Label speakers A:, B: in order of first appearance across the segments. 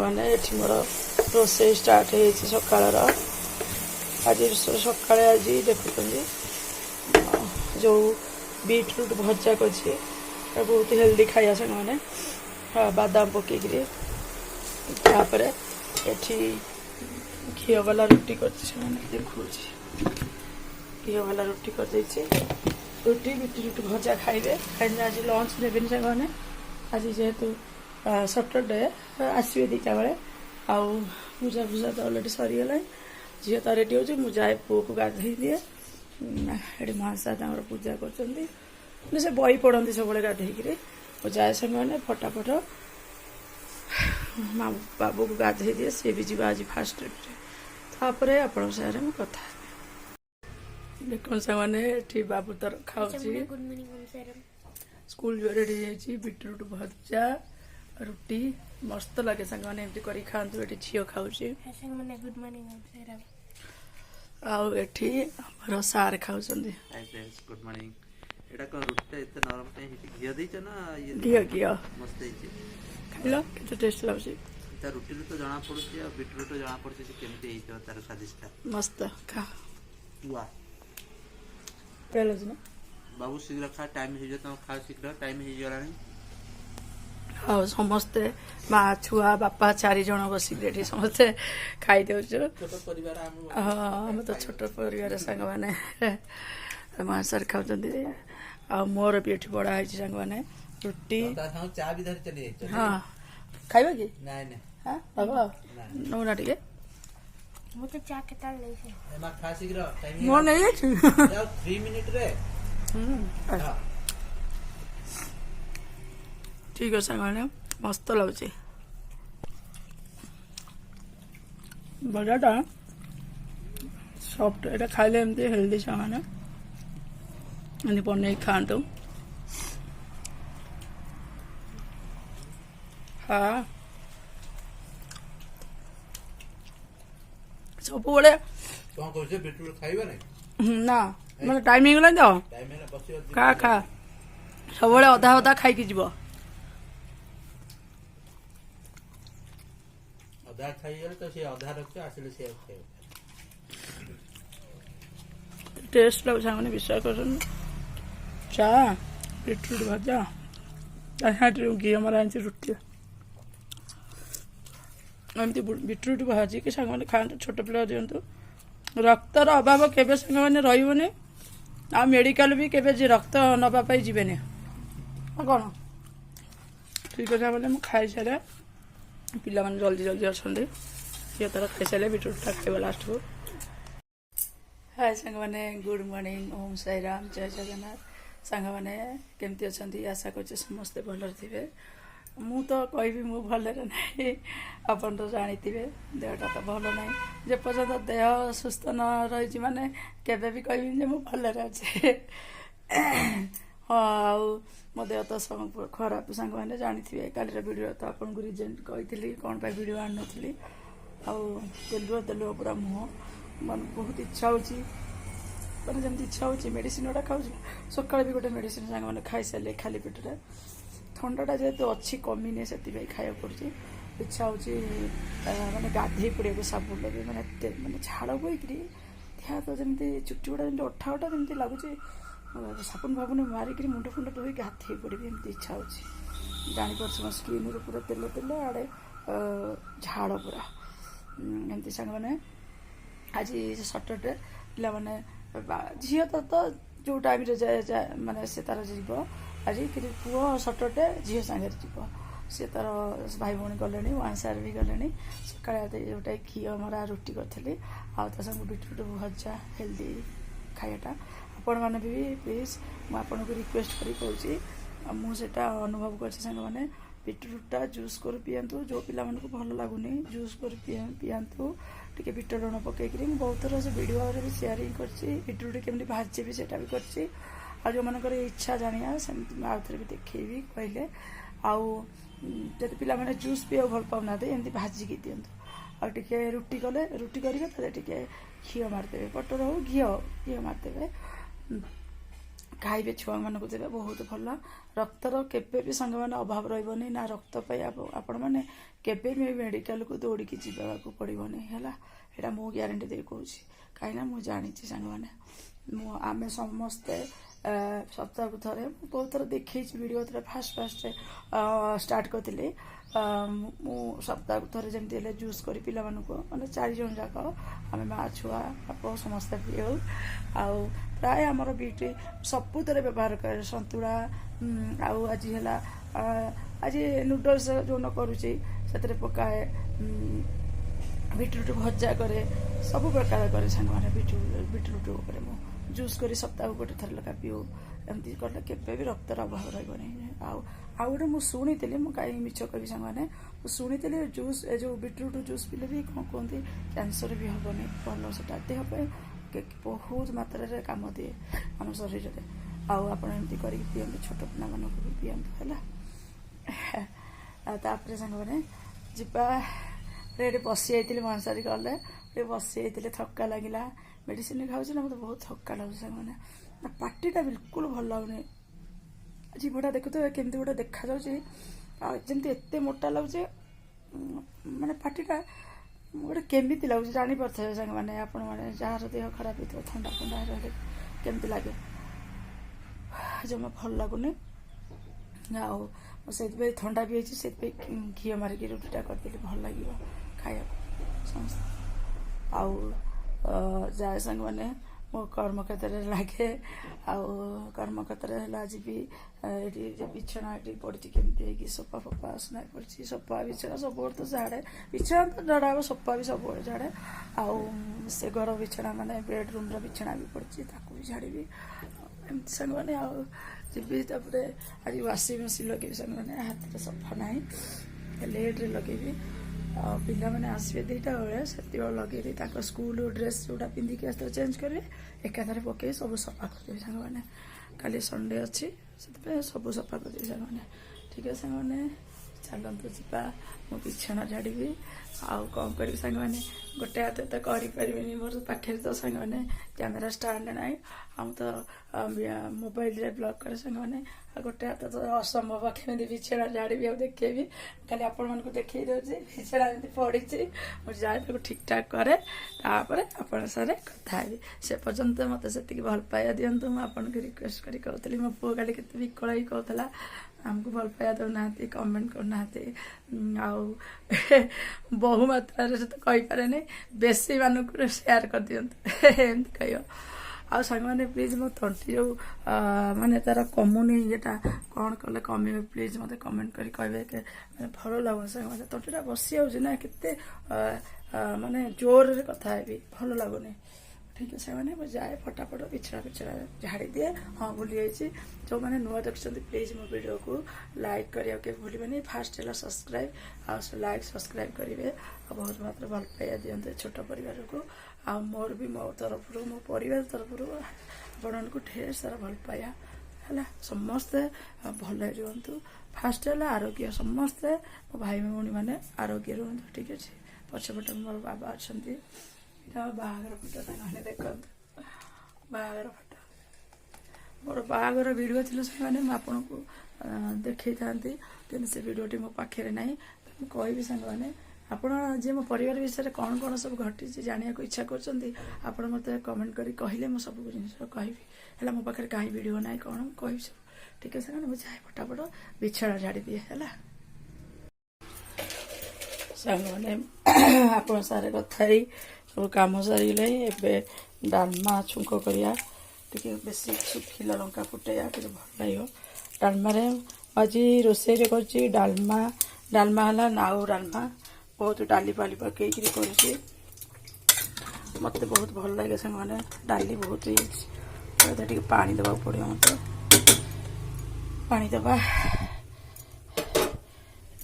A: मैंने ये मोर रोसे स्टार्ट हो सकाल आज सकाଳେ आज देखुं जो बीटरूट भजा कर बहुत हेल्दी खाया सांग मैंने बादाम पकईकरी तापर एठी घी वाला रुटी कर देखा घी वाला रुटी कर रुटी बीटरूट भजा खाइबे कहीं आज लंच देवेनि सांग मैंने आज जेहेतु सटरडे आसवे दीटा बेले आउ पूजा पूजा तो अलरेडी सरीगला झील तो रेडी हो जाए पुओ को गाधई दिए ये महासा पूजा कर से बही पढ़ती सब गाधे जाए से मैंने फटाफट माँ बाबू को गाधे दिए सी भी जी आज फास्ट तापर आपण सारे कथा देख से बाबू तर खाऊ स्कूल जो रेडी जाइए बीटरूट भजा रुटी मस्त लगे सांग मैंने एमती कर खातु ये झील खाऊ
B: गुड मॉर्निंग
A: आठी आम सार खाऊ
C: गुड मॉर्निंग एटा को रुटी एते नरम पे घिया देछ ना ये
A: घिया
C: मस्त ହେଇଛି
A: खाइलो केते टेस्ट लाउछि
C: ता रुटी तो जाना पड़ुछि आ बीटरूट तो जाना पड़ुछि जे केमते ହେଇतो तार स्वादिष्ट
A: मस्त खा
C: वाह
A: पहले ना
C: बाबू शीघ्र खा टाइम हो जाता खा शीघ्र टाइम हो गलानी
A: हाँ समस्ते माँ छुआ बापा 4 जन बसिक समस्ते खाई दे हाँ आम तो छोट परिवार सांग मैंने माँ सर खाऊ मोर भी ये बड़ा है सांग मैंने रुटी हाँ खाइबा कि हाँ बाबा नौना टे मोर नहीं
C: 3 मिनट रे
A: ठीक है सांग मैंने मस्त लगुच बजाटा सफ्ट ये खाइले एमती हेल्दी सांग मैंने बन खातु हाँ सब ना मतलब टाइम हो गला तो खा खा सब अधा अधा खाई जीव
C: अधा खाई तो से अधा रख आसिले से
A: टेस्ट लगे सामने विश्वास कर चा बीटरूट भजा घी हमारा रुटी एमती बीटरूट भाजी कि सांग मैंने खाते छोट पिला दिंतु रक्तर अभाव केबे सांग मैंने रही आ मेडिकल भी केबे रक्त नवाई जीवेनि कौन ठीक है बोले मुझे खाई सारे पिला मैंने जल्दी जल्दी अच्छा ये तार खाई सारे बीटरूटा खाइबा लास्ट को हाय सांग मैंने गुड मॉर्निंग ओम साई राम जय जगन्नाथ सांग मैंने केमती अच्छा आशा कर समस्ते भल थे मु तो कहि मु भल ना आपन तो जानी देहटा तो भल ना जे पर्यंत देह सुस्थ न रही माने केबे भी कहि मु भल अच्छे हाँ मो देह तो खराब सांग मैंने जानी थे काली वीडियो तो आपको रिजेंट कही कौन पर वीडियो आनी नी तेलुआ पूरा मुह मन बहुत इच्छा होची मैंने जमी इच्छा होची मेडिसिन गुड़ा खाऊ सकाल भी गोटे मेडिसिन सांग मैंने खाई सारे खाली पेटे ठंडाटा जेहेतु अच्छी कमिने से खाया पड़ी इच्छा हो मैंने गाधे पड़ा साबुन लगे मैंने मैंने झाड़ बोईकरी देह तो जमी चुटी गुड़ा जमी अठा अठा जमी लगुच साबुन फाबुन मारिक मुंड फुंड धोई गाधे पड़ी एमती इच्छा हो जानीपार मो स्किन रू पूरा तेल तेल आड़े झाड़ पूरा एमती सांग मैंने आज सटरडे पे झील तो जो टाइम मानने से तार जीव आज कि पुओ सटरडे झील सांगे जीव सी तार भाई भौणी गले वन सार भी गले सका जोटा घी मरा रुटी करी आगे बीटरूट भजा हेल्दी खायाटा आपण मैंने भी प्लीज मुझे रिक्वेस्ट करी कहूँ मुझे अनुभव कर मैंने बीटरूटा जूस कर पिंतु जो पिला को भल लगुनि जूस कर पिंतु टे बीट लुण पकईकरी बहुत थर से वीडियो भी शेयरिंग कर केमती भाजे भी सेटा भी कर जो मनकर इच्छा जानिया सेमती आउ थे भी देखी कहले आदि पिला मैंने जूस पीवा भल पाऊना एमती भाजिकी दिंतु आगे रुटी कले रुटी करेंगे घी मारदे बटर हो घी मारदे ଖାଇବେ ଛୁଆମାନଙ୍କୁ ଦେବେ ବହୁତ ଭଲ। ରକ୍ତର କେବେ ବି ସାଙ୍ଗମାନେ ଅଭାବ ରହିବନି ନା ରକ୍ତ ପାଇଁ ଆପଣମାନେ କେବେ ବି ମେଡ଼ିକାଲକୁ ଦୌଡ଼ିକି ଯିବାକୁ ପଡ଼ିବନି ହେଲା। ଏଇଟା ମୁଁ ଗ୍ୟାରେଣ୍ଟି ଦେଇ କହୁଛି, କାହିଁକିନା ମୁଁ ଜାଣିଛି ସାଙ୍ଗମାନେ। ଆମେ ସମସ୍ତେ ସପ୍ତାହକୁ ଥରେ ମୁଁ ବହୁତ ଥର ଦେଖେଇଛି ଭିଡ଼ିଓ ଯେତେବେଳେ ଫାଷ୍ଟ ଷ୍ଟାର୍ଟ କରିଥିଲି। ମୁଁ ସପ୍ତାହକୁ ଥରେ ଯେମିତି ହେଲେ ଜୁସ୍ କରି ପିଲାମାନଙ୍କୁ ମାନେ 4 ଜଣ ଯାକ ଆମେ ମା ଛୁଆ ବାପ ସମସ୍ତେ ପିଉ। ଆଉ ପ୍ରାୟ ଆମର ବିଟ୍ ସବୁଥିରେ ବ୍ୟବହାର କରେ, ସନ୍ତୁଳା ଆଉ ଆଜି ହେଲା ଆଜି ନୁଡଲ୍ସ ଯେଉଁନ କରୁଛି ସେଥିରେ ପକାଏ, ବିଟ୍ରୁଟ୍ ଭଜା କରେ, ସବୁ ପ୍ରକାର କରେ ସାଙ୍ଗମାନେ। ବିଟ୍ରୁଟ୍ ଉପରେ ମୁଁ ଜୁସ୍ କରି ସପ୍ତାହକୁ ଗୋଟେ ଥର ଲେଖା ପିଉ। ଏମିତି କଲେ କେବେ ବି ରକ୍ତର ଅଭାବ ରହିବନି। ଆଉ ଗୋଟେ ମୁଁ ଶୁଣିଥିଲି, ମୁଁ କାହିଁକି ମିଛ କହିବି ସାଙ୍ଗମାନେ, ମୁଁ ଶୁଣିଥିଲି ଜୁସ୍ ଏ ଯେଉଁ ବିଟ୍ରୁଟ୍ ଜୁସ୍ ପିଇଲେ ବି କ'ଣ କୁହନ୍ତି କ୍ୟାନ୍ସର ବି ହେବନି, ଭଲ ସେଟା ଦେହ ପାଇଁ ବହୁତ ମାତ୍ରାରେ କାମ ଦିଏ ଆମ ଶରୀରରେ। ଆଉ ଆପଣ ଏମିତି କରିକି ପିଅନ୍ତୁ, ଛୋଟ ପିଲାମାନଙ୍କୁ ବି ପିଅନ୍ତୁ ହେଲା। ଆଉ ତାପରେ ସାଙ୍ଗମାନେ ଯିବା ଏଠି ବସି ଯାଇଥିଲି ମହାସାରୀ ଗଲେ ଟିକେ ବସି ଯାଇଥିଲି, ଥକା ଲାଗିଲା। ମେଡ଼ିସିନ ଖାଉଛି ନା ମୋତେ ବହୁତ ଥକା ଲାଗୁଛି ସାଙ୍ଗମାନେ। ପାଟିଟା ବିଲକୁଲ ଭଲ ଲାଗୁନି। ଜିଭଟା ଦେଖୁଥିବେ କେମିତି ଗୋଟେ ଦେଖାଯାଉଛି, ଆଉ ଯେମିତି ଏତେ ମୋଟା ଲାଗୁଛି, ମାନେ ପାଟିଟା ଗୋଟେ କେମିତି ଲାଗୁଛି ଜାଣିପାରୁଥିବେ ସାଙ୍ଗମାନେ ଆପଣମାନେ, ଯାହାର ଦେହ ଖରାପ ହେଇଥିବ ଥଣ୍ଡା ରହିଲେ କେମିତି ଲାଗେ, ଜମା ଭଲ ଲାଗୁନି। ଆଉ ସେଇଥିପାଇଁ ଥଣ୍ଡା ବି ହେଇଛି, ସେଥିପାଇଁ ଘିଅ ମାରିକି ରୁଟିଟା କରିଦେଲି, ଭଲ ଲାଗିବ ଖାଇବାକୁ ସମସ୍ତେ। ଆଉ ଯାଏ ସାଙ୍ଗମାନେ ମୋ କର୍ମକ୍ଷେତ୍ରରେ ଲାଗେ। ଆଉ କର୍ମକ୍ଷେତ୍ରରେ ହେଲା ଆଜି ବି ଏଠି ବିଛଣା ଏଠି ପଡ଼ିଛି କେମିତି ହେଇକି, ସୋଫା ଫୋଫା ଆସନା ପଡ଼ିଛି, ସୋଫା ବିଛଣା ସବୁବେଳେ ତ ଝାଡ଼େ, ବିଛଣା ତ ଝାଡ଼ା ହବ, ସୋଫା ବି ସବୁବେଳେ ଝାଡ଼େ। ଆଉ ସେ ଘର ବିଛଣା ମାନେ ବେଡ଼ରୁମ୍ର ବିଛଣା ବି ପଡ଼ିଛି, ତାକୁ ବି ଝାଡ଼ିବି ଏମିତି ସାଙ୍ଗମାନେ। ଆଉ ଯିବି ତାପରେ ଆଜି ୱାସିଂ ମେସିନ୍ ଲଗେଇବି ସାଙ୍ଗମାନେ, ହାତରେ ସଫା ନାହିଁ, ଲେଟ୍ରେ ଲଗେଇବି। ଆଉ ପିଲାମାନେ ଆସିବେ 2ଟା ବେଳେ, ସେତିକିବେଳେ ଲଗେଇଦେଇ ତାଙ୍କ ସ୍କୁଲ ଡ୍ରେସ୍ ଯେଉଁଟା ପିନ୍ଧିକି ଆସିଥିବେ ଚେଞ୍ଜ କରିବେ, ଏକାଥରେ ପକେଇ ସବୁ ସଫା କରିଦେବି ସାଙ୍ଗମାନେ। କାଲି ସଣ୍ଡେ ଅଛି, ସେଥିପାଇଁ ସବୁ ସଫା କରିଦେବି ସାଙ୍ଗମାନେ। ଠିକ୍ ଅଛି ସାଙ୍ଗମାନେ, ଚାଲନ୍ତୁ ଯିବା। ମୁଁ ବିଛଣା ଝାଡ଼ିବି। ଆଉ କ'ଣ କରିବି ସାଙ୍ଗମାନେ, ଗୋଟେ ହାତ ତ କରିପାରିବିନି, ମୋର ପାଖରେ ତ ସାଙ୍ଗମାନେ କ୍ୟାମେରା ଷ୍ଟାଣ୍ଡ ନାହିଁ। ଆଉ ତ ମୋବାଇଲରେ ବ୍ଲଗ୍ କରେ ସାଙ୍ଗମାନେ, ଆଉ ଗୋଟେ ହାତ ତ ଅସମ୍ଭବ କେମିତି ବିଛଣା ଝାଡ଼ିବି ଆଉ ଦେଖେଇବି। ଖାଲି ଆପଣମାନଙ୍କୁ ଦେଖେଇ ଦେଉଛି ବିଛଣା ଏମିତି ପଡ଼ିଛି, ମୁଁ ଯାଏ ତାକୁ ଠିକ୍ ଠାକ୍ କରେ, ତାପରେ ଆପଣଙ୍କ ସାଙ୍ଗରେ କଥା ହେବି। ସେ ପର୍ଯ୍ୟନ୍ତ ମୋତେ ସେତିକି ଭଲ ପାଇବା ଦିଅନ୍ତୁ। ମୁଁ ଆପଣଙ୍କୁ ରିକ୍ୱେଷ୍ଟ କରି କହୁଥିଲି, ମୋ ପୁଅ କାଲି କେତେ ବିକଳ ହେଇ କହୁଥିଲା ଆମକୁ ଭଲ ପାଇବା ଦେଉନାହାନ୍ତି, କମେଣ୍ଟ କରୁନାହାନ୍ତି। ଆଉ ବହୁ ମାତ୍ରାରେ ସେ ତ କହିପାରେନି, ବେଶୀ ମାନଙ୍କୁ ସେୟାର କରିଦିଅନ୍ତୁ ଏମିତି କହିବ। ଆଉ ସାଙ୍ଗମାନେ ପ୍ଲିଜ୍ ମୋ ତଣ୍ଟି ଯେଉଁ ମାନେ ତାର କମୁନି, ଇଏଟା କ'ଣ କଲେ କମିବ ପ୍ଲିଜ୍ ମୋତେ କମେଣ୍ଟ କରି କହିବେ। ମାନେ ଭଲ ଲାଗୁନି ସାଙ୍ଗମାନେ, ତଣ୍ଟିଟା ବସି ଯାଉଛି ନା, କେତେ ମାନେ ଜୋରରେ କଥା ହେବି, ଭଲ ଲାଗୁନି। ଠିକ୍ ଅଛି ସାଙ୍ଗମାନେ, ମୁଁ ଯାଏ ଫଟାଫଟ ବିଛଣା ଝାଡ଼ି ଦିଏ। ହଁ ଭୁଲି ଯାଇଛି, ଯେଉଁମାନେ ନୂଆ ଦେଖୁଛନ୍ତି ପ୍ଲିଜ୍ ମୋ ଭିଡ଼ିଓକୁ ଲାଇକ୍ କରିବାକୁ କେବେ ଭୁଲିବେନି। ଫାଷ୍ଟ ହେଲା ସବସ୍କ୍ରାଇବ୍, ଆଉ ଲାଇକ୍ ସବସ୍କ୍ରାଇବ୍ କରିବେ। ଆଉ ବହୁତ ମାତ୍ରାରେ ଭଲ ପାଇବା ଦିଅନ୍ତୁ ଛୋଟ ପରିବାରକୁ। ଆଉ ମୋର ବି ମୋ ତରଫରୁ, ମୋ ପରିବାର ତରଫରୁ ଆପଣମାନଙ୍କୁ ଢେର ସାରା ଭଲ ପାଇବା ହେଲା। ସମସ୍ତେ ଭଲରେ ରୁହନ୍ତୁ। ଫାଷ୍ଟ ହେଲା ଆରୋଗ୍ୟ, ସମସ୍ତେ ମୋ ଭାଇ ଭଉଣୀମାନେ ଆରୋଗ୍ୟ ରୁହନ୍ତୁ। ଠିକ୍ ଅଛି, ପଛପଟେ ମୋର ବାବା ଅଛନ୍ତି, ଏଇଟା ବାହାଘର ଫଟୋ ତାଙ୍କମାନେ ଦେଖନ୍ତୁ, ବାହାଘର ଫଟୋ। ମୋର ବାହାଘର ଭିଡ଼ିଓ ଥିଲା ସେମାନେ, ମୁଁ ଆପଣଙ୍କୁ ଦେଖେଇଥାନ୍ତି, କିନ୍ତୁ ସେ ଭିଡ଼ିଓଟି ମୋ ପାଖରେ ନାହିଁ। ମୁଁ କହିବି ସାଙ୍ଗମାନେ, ଆପଣ ଯିଏ ମୋ ପରିବାର ବିଷୟରେ କ'ଣ କ'ଣ ସବୁ ଘଟିଛି ଜାଣିବାକୁ ଇଚ୍ଛା କରୁଛନ୍ତି, ଆପଣ ମୋତେ କମେଣ୍ଟ କରି କହିଲେ ମୁଁ ସବୁ ଜିନିଷ କହିବି ହେଲା। ମୋ ପାଖରେ କାହିଁ ଭିଡ଼ିଓ ନାହିଁ କ'ଣ, ମୁଁ କହିବି ସବୁ। ଠିକ୍ ଅଛି ସାଙ୍ଗମାନେ, ମୁଁ ଯାଏ ଫଟାଫଟ ବିଛଣା ଝାଡ଼ିଦିଏ ହେଲା। ସାଙ୍ଗମାନେ ଆପଣଙ୍କ ସାଙ୍ଗରେ କଥା ହେଇ ସବୁ କାମ ସରିଗଲାଣି। ଏବେ ଡାଲମା ଛୁଙ୍କ କରିବା, ଟିକେ ବେଶୀ ଶୁଖିଲା ଲଙ୍କା ଫୁଟେଇବା, ଟିକେ ଭଲ ଲାଗିବ ଡାଲମାରେ। ଆଜି ରୋଷେଇରେ କରୁଛି ଡାଲମା ହେଲା ନାଉ ଡାଲମା, ବହୁତ ଡାଲି ଫାଲି ପକେଇକିରି କରୁଛି, ମୋତେ ବହୁତ ଭଲ ଲାଗେ ସାଙ୍ଗମାନେ। ଡାଲି ବହୁତ ହେଇଯାଇଛି, ଏଥିରେ ଟିକେ ପାଣି ଦେବାକୁ ପଡ଼ିବ, ମୋତେ ପାଣି ଦେବା।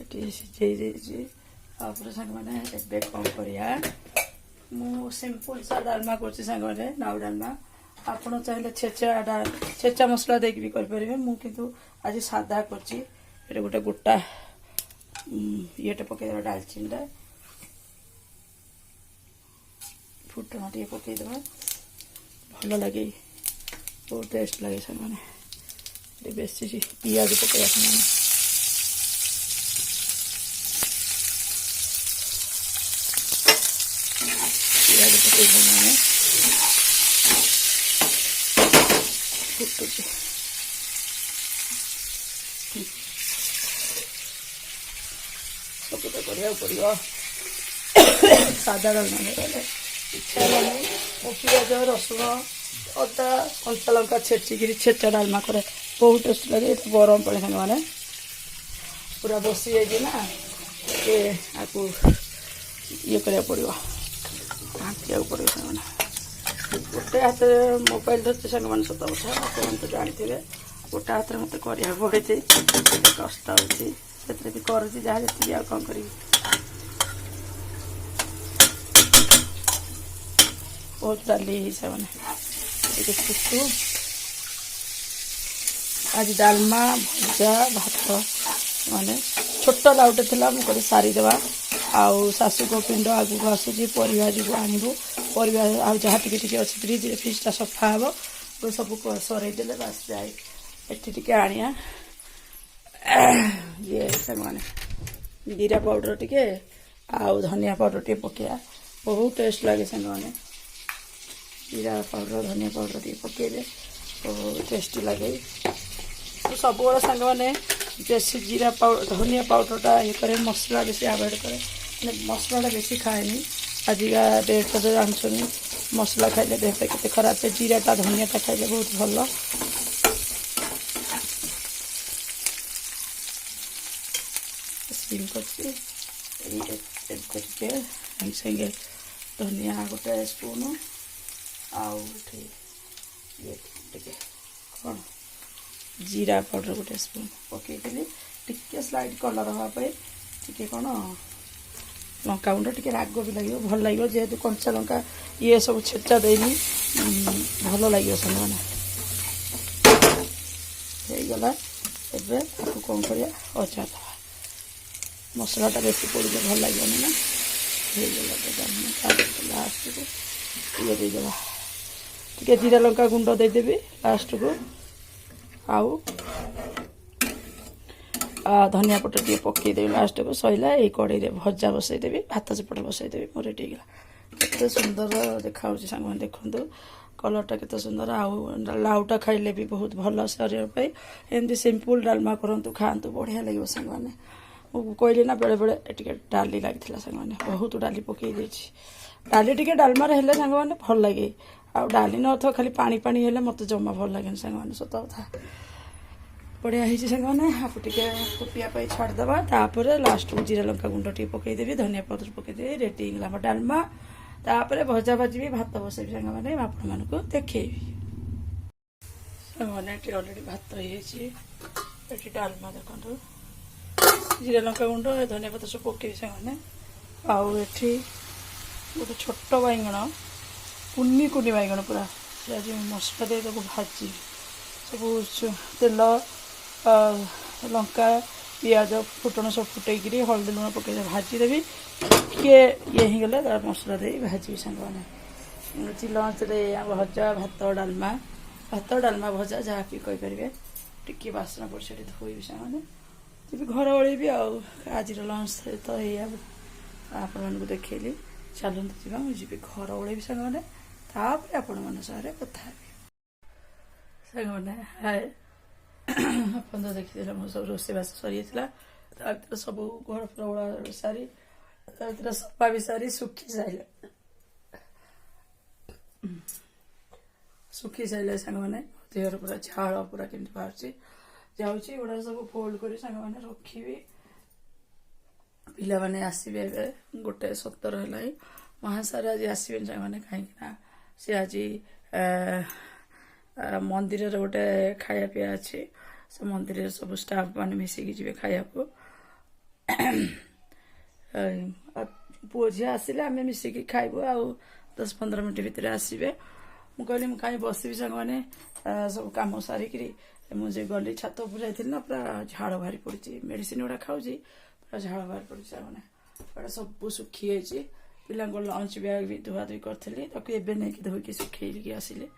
A: ଏଠି ସିଝେଇ ଦେଇଛି। ତାପରେ ସାଙ୍ଗମାନେ ଏବେ କ'ଣ କରିବା, ମୁଁ ସିମ୍ପଲ୍ ସା ଡାଲମା କରୁଛି ସାଙ୍ଗମାନେ, ନାଉ ଡାଲମା। ଆପଣ ଚାହିଁଲେ ଛେଚା ମସଲା ଦେଇକି ବି କରିପାରିବେ, ମୁଁ କିନ୍ତୁ ଆଜି ସାଦା କରିଛି। ଏଠି ଗୋଟେ ଗୋଟା ଇଏଟା ପକେଇଦେବା, ଡାଲଚିନିଟା, ଫୁଟଣ ଟିକେ ପକେଇଦେବା, ଭଲ ଲାଗେ बहुत टेस्ट लगे सामने बेसी पियाज पकड़ा सामने पियाज पकड़ सामने फुटुची सब तो करिया पड़ो सादा डालना इच्छा हेलानी मो पियाज रसुण अदा कंचा लंका छेचिकी छेचा डालमा करे बहुत टेस्ट लगे गरम पड़े साଙ୍ଗ ମାନେ पूरा बसी जाइए ना ये आपको ये करा पड़ो ढांकिया पड़ो साଙ୍ଗ ମାନେ गोटे हाथ मोबाइल धरते साଙ୍ଗ ମାନେ सत कथा आपन तो जानते गोटे हाथ में मत करिया पड़े कष्ट होती भी करुँच जहाँ जी आ कौन करी बहुत डाली सामने फुटू आज डालमा भजा भात माने छोट लाउटे था मुझे सारीदेवा आउ शाशु को पिंड आगू आसूँ परिवा जो आणबू परिवा आ जहाँ टी अच्छी फ्रिज फ्रिजटा सफा हे सब सरईदे बास जाए एटी आनिया ये साने जीरा पाउडर टिके आउ धनिया पाउडर टे पकड़ा बहुत टेस्ट लगे साने जीरा पाउडर धनिया पाउडर टे पकड़े बहुत टेस्टी लगे सब बड़ा साଙ୍ଗ ମାନେ बेसी जीरा पाउडर धनिया पाउडरटा ये करे मसला बेसी आवेड करे मसलाटा बेसी खाएनी आजिका डेट तो जानछनी मसला खाइले देह पे केते खराब है जीराटा धनियाटा खाइले बहुत भल करके संगे धनिया गोटे स्पून आउ कौन जीरा पाउडर गोटे स्पून पकईली टिके स्लाइड कलर हाँपाई टी कौन लंका गुंड टी राग भी लगे भल लगे जेहेतु कंचा लंका ये सब छेचा देनी भल लगे सामने गला एबे आपको कौन करिया अजा दवा मसलाटा बेसी पड़े भल लगे ना लास्ट को ये देदेवा टे जीरा लंका गुंड देदेवी लास्ट को आउ धनिया पत्र टे पकईदेवी लास्ट को सैला ये कड़े भजा बसईदेवी भात चपट बसईदेवी मोर रेडी गला केते सुंदर देखा सांग मैंने देखु कलरटा केते सुंदर आउ लाउटा खाइले भी बहुत भल शरीर पे एमती सिंपल डालमा करतु खातु बढ़िया लगे सांग मैंने कहली ना बेले बेले टे डाली लगी सांग मैंने बहुत डाली पकई डाली टे डालमा हेल्ले सांग मैंने भल लगे आ डाली न तो खाली पानी पानी हेल्ले मत जमा भल लगे सांग मैंने सत कथा बढ़िया है सांग मैंने आप टे फुटिया छाड़देवा तापर लास्ट को जीरा लंका गुंड टे पकईदेवी धनिया पत्र पकईदेवी रेडी हो डालमा तापर भजा भाजी भात बसैबी सांग मैंने आपण मानक देखी सांग मैंने अलरेडी भात ये डालमा देखो जीरा लंका गुंड धनिया पत्र सब पकई सांग मैंने आउ एठी गोटे छोट बैगण कुनी कुनी बैगण पूरा आज मसला दे भाजी सब तेल लंका पियाज फुटण सब फुटैकरी हल्दी लुण पकई भाजीदेवी टे ये गले तार मसला दे भाजी सांग मैंने लंच भजा भात डालमा भजा जहाँ भी कहींपारे टी बासना पड़ धोबी सांग मैंने जी घर ओळेबी आज लंच तो ये आपण मानक देखली चलते जावा मुझे घर ओळेबी सांग मैंने तापर आपण मान सारे कथा सांग मैंने हाय अपन तो देखी मो सब रोषेबास सरी सब घर फर ओळा सारी सफा भी सारी सुखी सारे सांग मैंने देहर पूरा झाड़ पूरा केमती बाहर जाऊँगी गुड़ा सब फोल्ड कर सांग मैंने रखी पिला माने आसबे गोटे 17 है महासार आज आसबे सांग मैंने कहीं सी आज मंदिर गोटे खाया पिया अच्छे से मंदिर सब स्टाफ मैंने मिसिकी जी खाया को पुओ झी आसिले आम मिसिकी खाइबू आ 10-15 मिनट भितर आसबे मुझे कहीं बसबी सांग मैंने सब कम सारिक मुझे गली छात उपर जाइली ना पूरा झाड़ बाहरी पड़ी मेडिसिन गुड़ा खाऊँ पूरा झाड़ बाहरी पड़ी मैंने पूरा सब सुखी पिला लंच बैग भी धुआ धुई करी नहीं धोईकी सुखी आसिले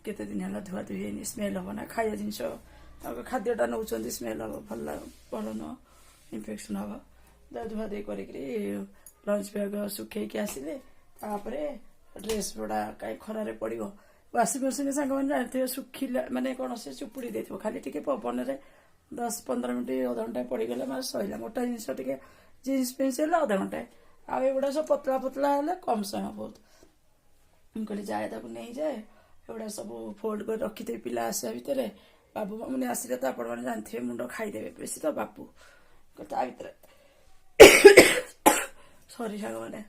A: केते दिन होला धुआ धुई हैनी स्मेल हब ना खाଇବା ଜିନିଷ ଖାଦ୍ୟଟା ନେଉଛନ୍ତି ସ୍ମେଲ୍ ହବ ଭଲ ନୁହଁ ଇନଫେକ୍ସନ୍ ହବ ଧୁଆ ଧୁଇ କରିକିରି ଲଞ୍ଚ ବ୍ୟାଗ୍ ଶୁଖେଇକି ଆସିଲେ ତାପରେ ଡ୍ରେସ୍ ଗୁଡ଼ା କାହିଁ ଖରାରେ ପଡ଼ିବ ୱାସିଂ ମେସିନ୍ ସାଙ୍ଗମାନେ ଜାଣିଥିବେ ଶୁଖିଲା ମାନେ କ'ଣ ସେ ଚୁପୁଡ଼ି ଦେଇଥିବ ଖାଲି ଟିକେ ପବନରେ 10-15 ମିନିଟ୍ ଅଧଘଣ୍ଟା ପଡ଼ିଗଲେ ମାନେ ସରିଲା ମୋଟା ଜିନିଷ ଟିକେ ଜିନ୍ସ ଫିନ୍ସ ହେଲେ ଅଧଘଣ୍ଟାଏ ଆଉ ଏଗୁଡ଼ା ସବୁ ପତଳା ପତଳା ହେଲେ କମ୍ ସମୟ ବହୁତ ମୁଁ କହିଲି ଯାଏ ତାକୁ ନେଇଯାଏ ଏଗୁଡ଼ା ସବୁ ଫୋଲ୍ଡ କରି ରଖିଦେବି ପିଲା ଆସିବା ଭିତରେ ବାବୁ ମାମୁନି ଆସିଲେ ତ ଆପଣମାନେ ଜାଣିଥିବେ ମୁଣ୍ଡ ଖାଇଦେବେ ବେଶୀ ତ ବାପୁ ତା ଭିତରେ ସରି ସାଙ୍ଗମାନେ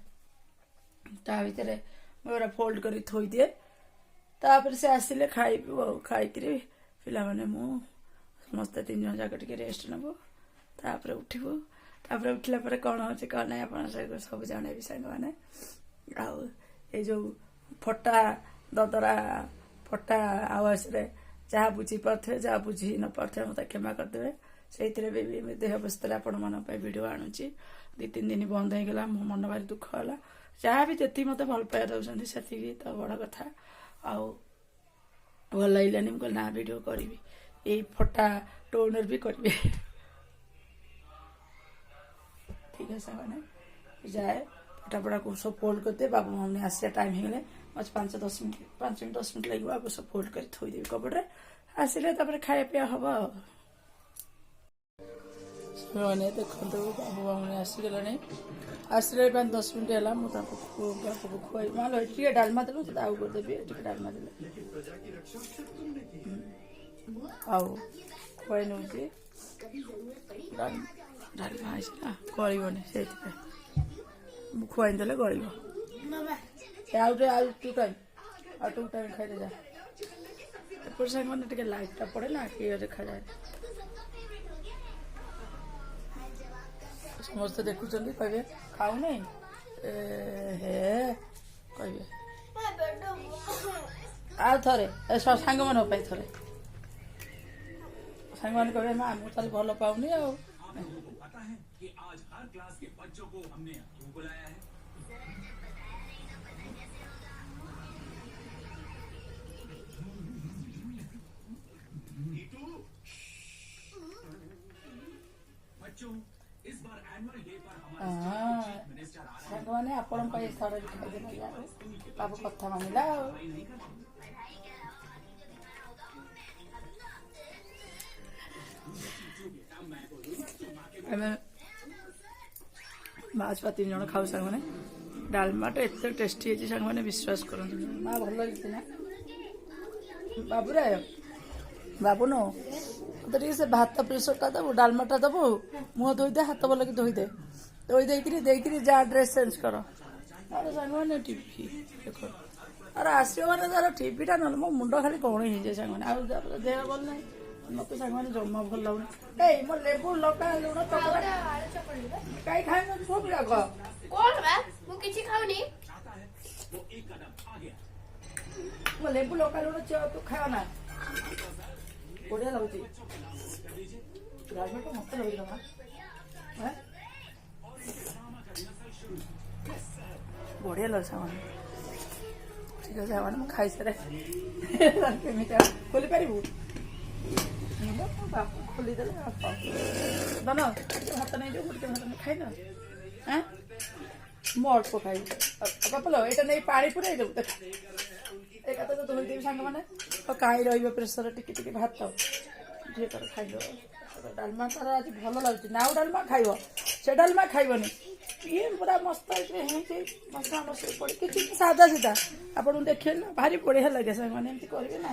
A: ତା ଭିତରେ ମୁଁ ଏଗୁଡ଼ା ଫୋଲ୍ଡ କରି ଥୋଇଦିଏ ତାପରେ ସେ ଆସିଲେ ଖାଇବୁ ଆଉ ଖାଇକିରି ପିଲାମାନେ ମୁଁ ସମସ୍ତେ 3 ଜଣ ଯାକ ଟିକେ ରେଷ୍ଟ ନେବୁ ତାପରେ ଉଠିବୁ ତାପରେ ଉଠିଲା ପରେ କ'ଣ ହେଉଛି କ'ଣ ନାହିଁ ଆପଣ ସବୁ ଜଣେଇବି ସାଙ୍ଗମାନେ ଆଉ ଏଇ ଯେଉଁ ଫଟା ଦଦରା ଫଟା ଆୱାଜରେ ଯାହା ବୁଝିପାରୁଥିବେ ଯାହା ବୁଝି ନ ପାରୁଥିବେ ମୋତେ କ୍ଷମା କରିଦେବେ ସେଇଥିରେ ବି ଦେହ ଅବସ୍ଥାରେ ଆପଣମାନଙ୍କ ପାଇଁ ଭିଡ଼ିଓ ଆଣୁଛି 2-3 ଦିନ ବନ୍ଦ ହେଇଗଲା ମୋ ମନ ଭାରି ଦୁଃଖ ହେଲା ଯାହା ବି ଯେତିକି ମୋତେ ଭଲ ପାଇବା ଦେଉଛନ୍ତି ସେତିକି ତ ବଡ଼ କଥା ଆଉ ଭଲ ଲାଗିଲାନି ମୁଁ କହିଲି ନା ଭିଡ଼ିଓ କରିବି ଏଇ ଫଟା ଟୋନ୍ରେ ବି କରିବି ଠିକ୍ ଅଛି ସାଙ୍ଗମାନେ ଯାଏ ଫଟାଫଟାକୁ ସବୁ ଫୋଲ୍ଡ କରିଦିଏ ବାବୁ ମାମୁନି ଆସିବା ଟାଇମ୍ ହେଇଗଲେ 5-10 ମିନିଟ୍ ଲାଗିବ ଆକୁ ସବୁ ଫୋଲ୍ଡ କରି ଥୋଇଦେବି କପଡ଼ରେ ଆସିଲେ ତାପରେ ଖାଇବା ପିଇବା ହବ ଆଉ ସେମାନେ ଦେଖନ୍ତୁ ବାବୁ ମାମୁନି ଆସିଗଲେଣି ଆସିଲେ 5-10 ମିନିଟ୍ ହେଲା ମୁଁ ତାଙ୍କୁ ଖୁଆଇ ମାଲୋ ଟିକେ ଡାଲମା ଦେଲୁ ତ ଆଉ କରିଦେବି ଟିକେ ଡାଲମା ଦେଲେ ଆଉ ଖୁଆଇ ନେଉଛି ଡାଲମା ହେଇଛି ନା ଗଳିବନି ସେଇଥିପାଇଁ ମୁଁ ଖୁଆଇ ଦେଲେ ଗଳିବ ଆଉ ଟୁ ଟାଇମ୍ ଖାଇଲେ ଯା ଏପଟ ସାଙ୍ଗମାନେ ଟିକେ ଲାଇଟ୍ଟା ପଡ଼େ ନା କ୍ଲିୟର ଦେଖାଯାଏ ସମସ୍ତେ ଦେଖୁଛନ୍ତି କହିବେ ଖାଉନି ହେ କହିବେ ଆଉ ଥରେ ସାଙ୍ଗମାନଙ୍କ ପାଇଁ ଥରେ ସାଙ୍ଗମାନେ କହିବେ ମା ମୁଁ ତାହେଲେ ଭଲ ପାଉନି ଆଉ ସାଙ୍ଗମାନେ ଆପଣଙ୍କ ପାଇଁ ଥରେ ଖାଇଦେଲି ଆଉ ବାବୁ କଥା ମାନିଲା ଆଉ ଆମେ ମା ଛୁଆ 3 ଜଣ ଖାଉ ସାଙ୍ଗମାନେ ଡାଲମାଟା ଏତେ ଟେଷ୍ଟି ହେଇଛି ସାଙ୍ଗମାନେ ବିଶ୍ୱାସ କରନ୍ତୁ ମା ଭଲ ହେଇଛି ନା ବାବୁରେ ବାବୁ ନୁ ମତେ ଟିକେ ସେ ଭାତ ପ୍ରେସରଟା ଦେବୁ ଡାଲମାଟା ଦେବୁ ମୁହଁ ଧୋଇଦେ ହାତ ଭଲକି ଧୋଇ ଦେଇକିରି ଯା ଡ୍ରେସ୍ ଚେଞ୍ଜ କର ଆରେ ସାଙ୍ଗମାନେ ଟିଭି ଦେଖ ଆରେ ଆସିବ ମାନେ ତାର ଟିଭିଟା ନହେଲେ ମୋ ମୁଣ୍ଡ ଖାଲି କଣ ହେଇଯାଏ ସାଙ୍ଗମାନେ ଆଉ ଦେହ ଭଲ ନାହିଁ ମତେ ସାଙ୍ଗମାନେ ଜମା ଭଲ ଲାଗୁନି ଏଇ ମୋ ଲେମ୍ବୁ ଲଙ୍କା ଲୁଣ କାହିଁ ଖାଇନ ସବୁ ଯାକ
B: ମୁଁ କିଛି ଖାଉନି
A: ମୋ ଲେମ୍ବୁ ଲଙ୍କା ଲୁଣ ତୁ ଖାଅ ନା ବଢିଆ ଲାଗୁଛି ଡାଲମାଟା ମତେ ଲାଗୁଛି ନା ବଢିଆ ଲାଗୁଛି ସାଙ୍ଗମାନେ ଠିକ୍ ଅଛି ସାଙ୍ଗମାନେ ମୁଁ ଖାଇସାରେ କେମିତି ଖୋଲି ପାରିବୁ ଖୋଲିଦେଲେ ଦନ ଭାତ ନେଇଯିବ ଗୋଟେ ଭାତ ଖାଇନ ମୁଁ ଅଳ୍ପ ଖାଇବି ବାପଲ ଏଇଟା ନେଇ ପାଣି ପୁରାଇ ଦେବୁ ଦେଖ ଏକା ତ ଧୋଇଦେବି ସାଙ୍ଗମାନେ ଆଉ କାହିଁ ରହିବ ପ୍ରେସର ଟିକେ ଭାତ ଝିଅ ତାର ଖାଇବ ଡାଲମା ତାର ଆଜି ଭଲ ଲାଗୁଛି ନାଉ ଡାଲମା ଖାଇବ ସେ ଡାଲମା ଖାଇବନି ଇଏ ପୁରା ମସ୍ତ ହେଇଛି ମସଲା ମସଲି ପଡ଼ି କିଛି ସାଧା ସିଧା ଆପଣଙ୍କୁ ଦେଖିବେ ନା ଭାରି ବଢ଼ିଆ ଲାଗେ ସାଙ୍ଗମାନେ ଏମିତି କରିବେ ନା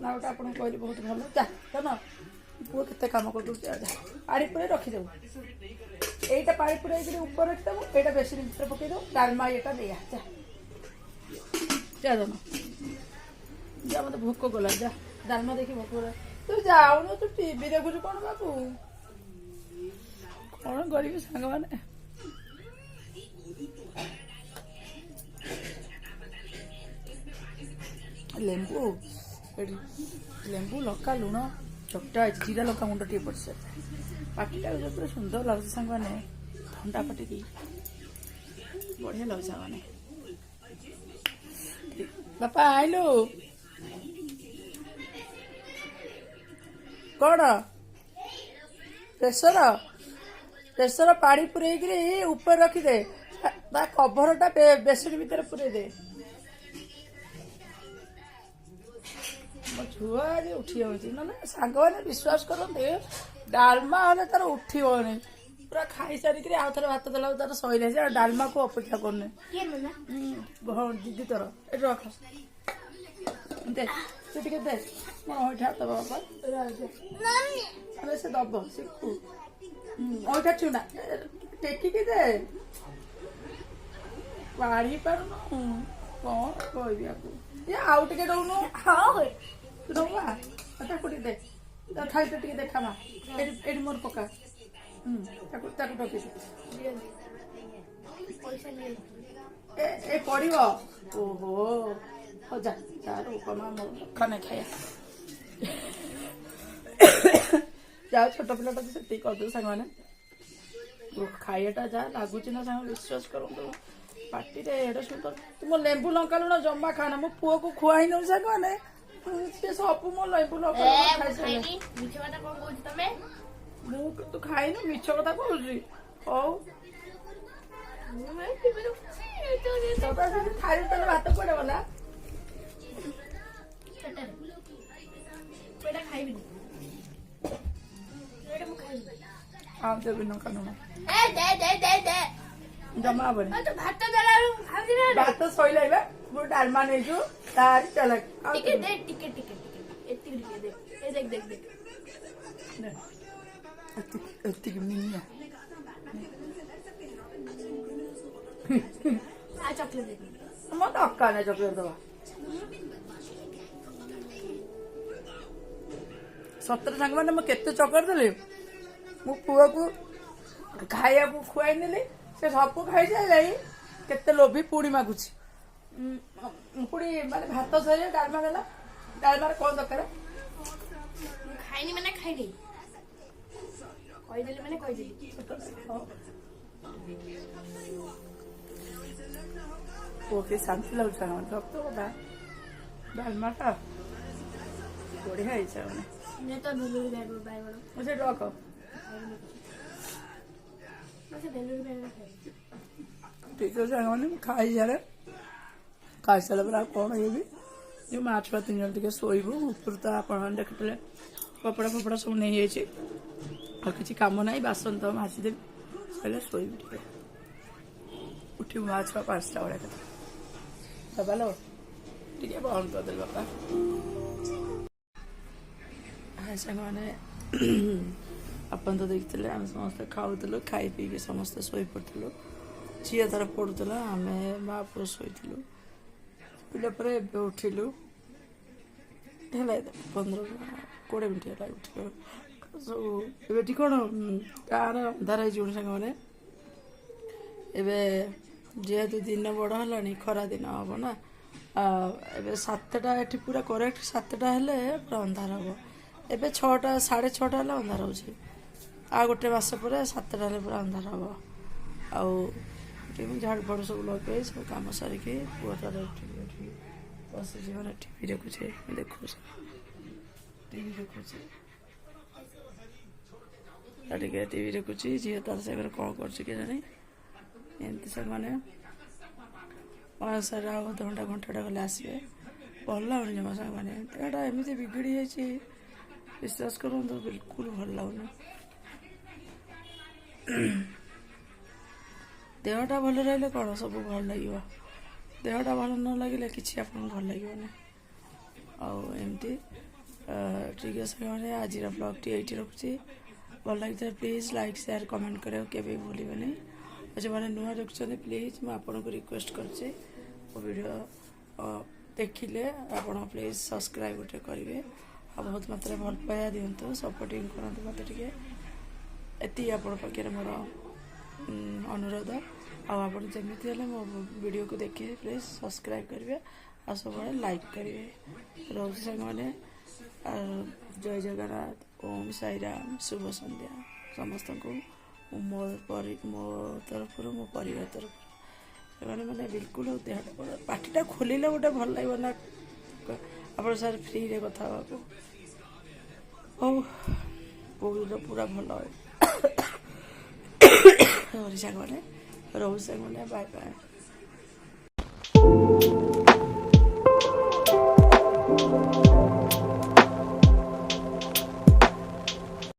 A: ନାଉଟା ଆପଣଙ୍କୁ କହିଲି ବହୁତ ଭଲ ଯା ନା ପୁଅ କେତେ କାମ କରିଦେଉଛି ପାଣି ପୁରାଇ ରଖିଦେବୁ এইটা পানি পুরাই করে উপরে রেখে দেবো এটা বেশি ভিতরে পকিয়ে দেবো ডালমা এটা দেয়া যা যা জানো যা আমাদের ভোক গলা যা ডালমা দেখি ভোক গলা তুই যাওনি তু টিভি দেখুଛୁ କ'ଣ ବାବୁ କ'ଣ କରିବି ସାଙ୍ଗମାନେ ଲେମ୍ବୁ ଏଠି ଲେମ୍ବୁ ଲଙ୍କା ଲୁଣ ଚକଟା ହେଇଛି ଜିରା ଲଙ୍କା ମୁଣ୍ଡ ଟିକେ ପଡ଼ିଛି ପାଟିଟା ପୁରା ସୁନ୍ଦର ଲାଗୁଛି ସାଙ୍ଗମାନେ ଥଣ୍ଡା ପାଟିକି ବଢ଼ିଆ ଲାଗୁଛି ସାଙ୍ଗମାନେ ବାପା ଆଇଲୁ कौन प्रेसर पानी पुरेकरी ऊपर रखिदे कभरटा बेसिन भितर पुरे दे मो छुआ आज उठी जाऊँगी ना सांग मैंने विश्वास करते डालमा हेल्ले तार उठनी पूरा खाई सारिक आउ थे भात देला तार सही से डालमा को अपेक्षा करने दीदी तोर ये रख दे तू टे दे मोर अईठा दब बाबा से दब शिखु अईठा चुना टेकिकी दे पाड़ी पारुन कौन कहबी आपको ये आउ टे डौनु हाँ डौमा ताकुटी दे थाली टे देखा मा एडी मोर पका ए पड़ो ओहो हो जा उपमा मोर खाने खाया जाओ छोट पिलाटा तो से करदे सांग मैंने खाइटा जहाँ लगुच ना सांग विश्वास करूँ पार्टी एडा सुंदर तुम लेंबू लंका लुण जमा खाना मो पुओ को खुआई नौ सांग मैंने सब मो लेंबू लंका तू खाई ना मिछ कथा कहूँ हौ थाली तेल भात पड़े गला हाँ देवी लंका लुण जमा हेनी भात सैल गो डालमा नहीं तार चल मिनिया मत अक्का नहीं चॉकलेट दवा सतर सांग मैंने मुझे चॉकलेट देली मो पुआ को खाया को खुआई नेली से सब खाई जाए केते लोभी पुणी मागुच पुणी माने भात सही डालमा देला डालमा कौन दरकार
B: खाइनी मैंने खाइनी कहीदेली मैंने कहीदेली
A: ओके शांति लगुच डालमाटा बढ़िया है
B: मैं तो बेलूरी बैग में बाय बड़ो
A: मुझे रख
B: मुझे बेलूरी बैग में
A: ठीक है मैंने खाई सारे खाई सारा पर कौन ये भी जो माँ छुआ 3 जन टे शोबू ऊपर तो आप देखते कपड़ा फपड़ा सब नहीं जाइए और किसी कम ना बासन तो माजिदेवी पहले शोबी टे उठी माँ छुआ 5टा बेड़ा कथा बाबा लो टे बंद करदे बापा सांग मैंने अपन तो देखते आम समस्त खाऊलु खाई पी समस्ते शोई पड़ू झील तार पढ़ुला आम माँ पुओ शोलु पिला उठिलु 15-20 मिनट है उठिलु सब कौन गाँव अंधार हो सांग मैंने जेहेतु दिन बड़ है खरा दिन हम ना ए 7टा ये पूरा करेक्ट 7टा हेल्ले पूरा अंधार हम एबे 6टा 6:30 है अंधार हो गोटे मस पर 7टा पूरा अंधार हम आउ झाड़ फाड़ सब लगे सब कम सारिकी पुआटार बस मैंने टीवी देखुचे देखु टीवी देखुचे टीवी देखुची झील तार सागर कौन कर जानी एमती सब मैंने सारे अध घंटा घंटा गले आसवे भल लगुनि जमा सांग मैंने देहटा एमती बिगड़ी जाइए विश्वास करूँ बिल्कुल भल लगुनि देहटा भल रही कौन सब भल लगे देहटा भल न लगे कि भल लगे आमती ठीक है सांग मैंने आज ब्लॉग टी ये रखुची भल लगी प्लीज लाइक शेयर कमेंट करें के भूल नहीं जो मैंने नुआ देखुं प्लीज मुझे आपको रिक्वेस्ट करचे वीडियो देखिले आप प्लीज सब्सक्राइब गोटे करेंगे आ बहुत मात्रा भल पाया दिंतु सपोर्टिंग करते मत ये पाखे मोर अनुरोध आपमती मो वीडियो को देखिए प्लीज सब्सक्राइब करेंगे आ सब लाइक करेंगे रोज सांग मैंने जय जगन्नाथ ओम साई राम शुभ संध्या समस्त को मो तरफ मो परिवार तरफ मैंने मैंने बिल्कुल देह पार्टीटा खोलिले गोटे भल लगे ना आप सर फ्री रे कथा ହଉ ପୋଉର ପୁରା ଭଲ ହରି ସାଙ୍ଗମାନେ ରହୁଛି ସାଙ୍ଗମାନେ ବାଏ ବାଏ।